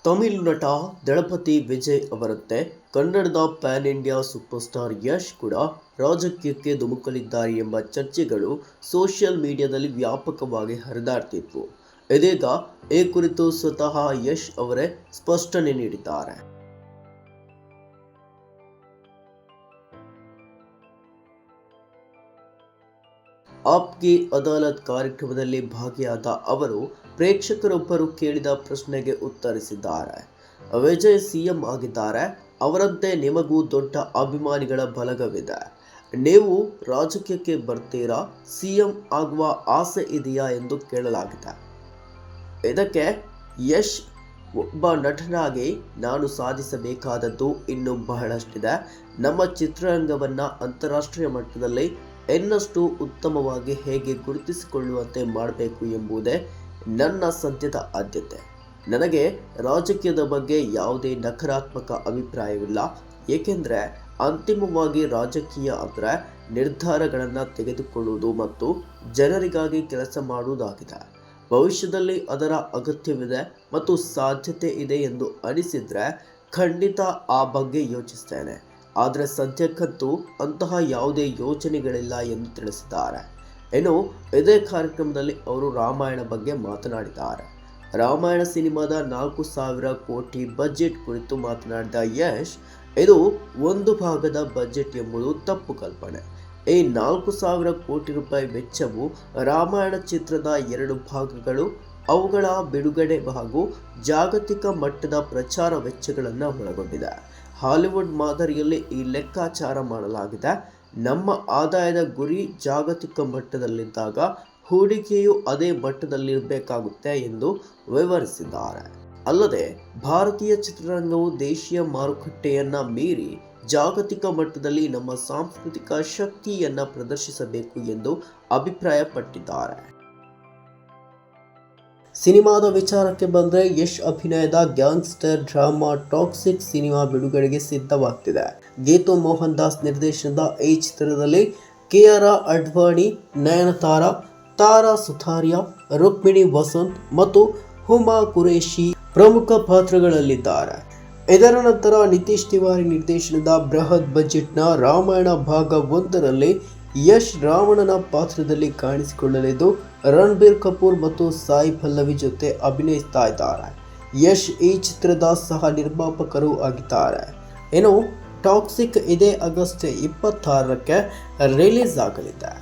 ತಮಿಳು ನಟ ದಳಪತಿ ವಿಜಯ್ ಅವರಂತೆ ಕನ್ನಡದ PAN India super star Yash ಕೂಡ ರಾಜಕೀಯಕ್ಕೆ ಧುಮುಕಲಿದ್ದಾರೆ ಎಂಬ ಚರ್ಚೆಗಳು ಸೋಷಿಯಲ್ ಮೀಡಿಯಾದಲ್ಲಿ ವ್ಯಾಪಕವಾಗಿ ಹರಿದಾಡ್ತಿದ್ವು. ಇದೀಗ ಈ ಕುರಿತು ಸ್ವತಃ ಯಶ್ ಅವರೇ ಸ್ಪಷ್ಟನೆ ನೀಡಿದ್ದಾರೆ. ಆಪ್ ಕಿ ಅದಾಲತ್ ಕಾರ್ಯಕ್ರಮದಲ್ಲಿ ಭಾಗಿಯಾದ ಅವರು ಪ್ರೇಕ್ಷಕರೊಬ್ಬರು ಕೇಳಿದ ಪ್ರಶ್ನೆಗೆ ಉತ್ತರಿಸಿದ್ದಾರೆ. ವಿಜಯ್ ಸಿಎಂ ಆಗಿದ್ದಾರೆ, ಅವರಂತೆ ನಿಮಗೂ ದೊಡ್ಡ ಅಭಿಮಾನಿಗಳ ಬಳಗವಿದೆ, ನೀವು ರಾಜಕೀಯಕ್ಕೆ ಬರ್ತೀರಾ, ಸಿಎಂ ಆಗುವ ಆಸೆ ಇದೆಯಾ ಎಂದು ಕೇಳಲಾಗಿದೆ. ಇದಕ್ಕೆ ಯಶ್ ಒಬ್ಬ ನಟನಾಗಿ ನಾನು ಸಾಧಿಸಬೇಕಾದದ್ದು ಇನ್ನೂ ಬಹಳಷ್ಟಿದೆ. ನಮ್ಮ ಚಿತ್ರರಂಗವನ್ನು ಅಂತಾರಾಷ್ಟ್ರೀಯ ಮಟ್ಟದಲ್ಲಿ ಇನ್ನಷ್ಟು ಉತ್ತಮವಾಗಿ ಹೇಗೆ ಗುರುತಿಸಿಕೊಳ್ಳುವಂತೆ ಮಾಡಬೇಕು ಎಂಬುದೇ ನನ್ನ ಸದ್ಯದ ಆದ್ಯತೆ. ನನಗೆ ರಾಜಕೀಯದ ಬಗ್ಗೆ ಯಾವುದೇ ನಕಾರಾತ್ಮಕ ಅಭಿಪ್ರಾಯವಿಲ್ಲ, ಏಕೆಂದರೆ ಅಂತಿಮವಾಗಿ ರಾಜಕೀಯ ಅಂದರೆ ನಿರ್ಧಾರಗಳನ್ನು ತೆಗೆದುಕೊಳ್ಳುವುದು ಮತ್ತು ಜನರಿಗಾಗಿ ಕೆಲಸ ಮಾಡುವುದಾಗಿದೆ. ಭವಿಷ್ಯದಲ್ಲಿ ಅದರ ಅಗತ್ಯವಿದೆ ಮತ್ತು ಸಾಧ್ಯತೆ ಇದೆ ಎಂದು ಅನಿಸಿದರೆ ಖಂಡಿತ ಆ ಬಗ್ಗೆ ಯೋಚಿಸ್ತೇನೆ. ಆದರೆ ಸದ್ಯಕ್ಕಂತೂ ಅಂತಹ ಯಾವುದೇ ಯೋಚನೆಗಳಿಲ್ಲ ಎಂದು ತಿಳಿಸಿದ್ದಾರೆ. ಇನ್ನು ಇದೇ ಕಾರ್ಯಕ್ರಮದಲ್ಲಿ ಅವರು ರಾಮಾಯಣ ಬಗ್ಗೆ ಮಾತನಾಡಿದ್ದಾರೆ. ರಾಮಾಯಣ ಸಿನಿಮಾದ 4,000 ಕೋಟಿ ಬಜೆಟ್ ಕುರಿತು ಮಾತನಾಡಿದ ಯಶ್, ಇದು ಒಂದು ಭಾಗದ ಬಜೆಟ್ ಎಂಬುದು ತಪ್ಪು ಕಲ್ಪನೆ. ಈ 4,000 ಕೋಟಿ ರೂಪಾಯಿ ವೆಚ್ಚವು ರಾಮಾಯಣ ಚಿತ್ರದ 2 ಭಾಗಗಳು, ಅವುಗಳ ಬಿಡುಗಡೆ ಹಾಗೂ ಜಾಗತಿಕ ಮಟ್ಟದ ಪ್ರಚಾರ ವೆಚ್ಚಗಳನ್ನು ಒಳಗೊಂಡಿದೆ. ಹಾಲಿವುಡ್ ಮಾದರಿಯಲ್ಲಿ ಈ ಲೆಕ್ಕಾಚಾರ ಮಾಡಲಾಗಿದೆ. ನಮ್ಮ ಆದಾಯದ ಗುರಿ ಜಾಗತಿಕ ಮಟ್ಟದಲ್ಲಿದ್ದಾಗ ಹೂಡಿಕೆಯು ಅದೇ ಮಟ್ಟದಲ್ಲಿರಬೇಕಾಗುತ್ತೆ ಎಂದು ವಿವರಿಸಿದ್ದಾರೆ. ಅಲ್ಲದೆ ಭಾರತೀಯ ಚಿತ್ರರಂಗವು ದೇಶೀಯ ಮಾರುಕಟ್ಟೆಯನ್ನು ಮೀರಿ ಜಾಗತಿಕ ಮಟ್ಟದಲ್ಲಿ ನಮ್ಮ ಸಾಂಸ್ಕೃತಿಕ ಶಕ್ತಿಯನ್ನು ಪ್ರದರ್ಶಿಸಬೇಕು ಎಂದು ಅಭಿಪ್ರಾಯಪಟ್ಟಿದ್ದಾರೆ. ಸಿನಿಮಾದ ವಿಚಾರಕ್ಕೆ ಬಂದರೆ ಯಶ್ ಅಭಿನಯದ ಗ್ಯಾಂಗ್ಸ್ಟರ್ ಡ್ರಾಮಾ ಟಾಕ್ಸಿಕ್ ಸಿನಿಮಾ ಬಿಡುಗಡೆಗೆ ಸಿದ್ಧವಾಗ್ತಿದೆ. ಗೀತು ಮೋಹನ್ ದಾಸ್ ನಿರ್ದೇಶನದ ಈ ಚಿತ್ರದಲ್ಲಿ ಕಿಯಾರ ಅಡ್ವಾಣಿ, ನಯನತಾರಾ, ತಾರಾ ಸುತಾರಿಯಾ, ರುಕ್ಮಿಣಿ ವಸಂತ್ ಮತ್ತು ಹುಮಾ ಕುರೇಶಿ ಪ್ರಮುಖ ಪಾತ್ರಗಳಲ್ಲಿದ್ದಾರೆ. ಇದರ ನಂತರ ನಿತೀಶ್ ತಿವಾರಿ ನಿರ್ದೇಶನದ ಬೃಹತ್ ಬಜೆಟ್ನ ರಾಮಾಯಣ ಭಾಗ 1ರಲ್ಲಿ ಯಶ್ ರಾವಣನ ಪಾತ್ರದಲ್ಲಿ ಕಾಣಿಸಿಕೊಳ್ಳಲಿದ್ದು ರಣಬೀರ್ ಕಪೂರ್ ಮತ್ತು ಸಾಯಿ ಪಲ್ಲವಿ ಜೊತೆ ಅಭಿನಯಿಸ್ತಾ ಇದ್ದಾರೆ. ಯಶ್ ಈ ಚಿತ್ರದ ಸಹ ನಿರ್ಮಾಪಕರು ಆಗಿದ್ದಾರೆ. ಇನ್ನು ಟಾಕ್ಸಿಕ್ ಇದೇ ಆಗಸ್ಟ್ 26ಕ್ಕೆ ರಿಲೀಸ್ ಆಗಲಿದೆ.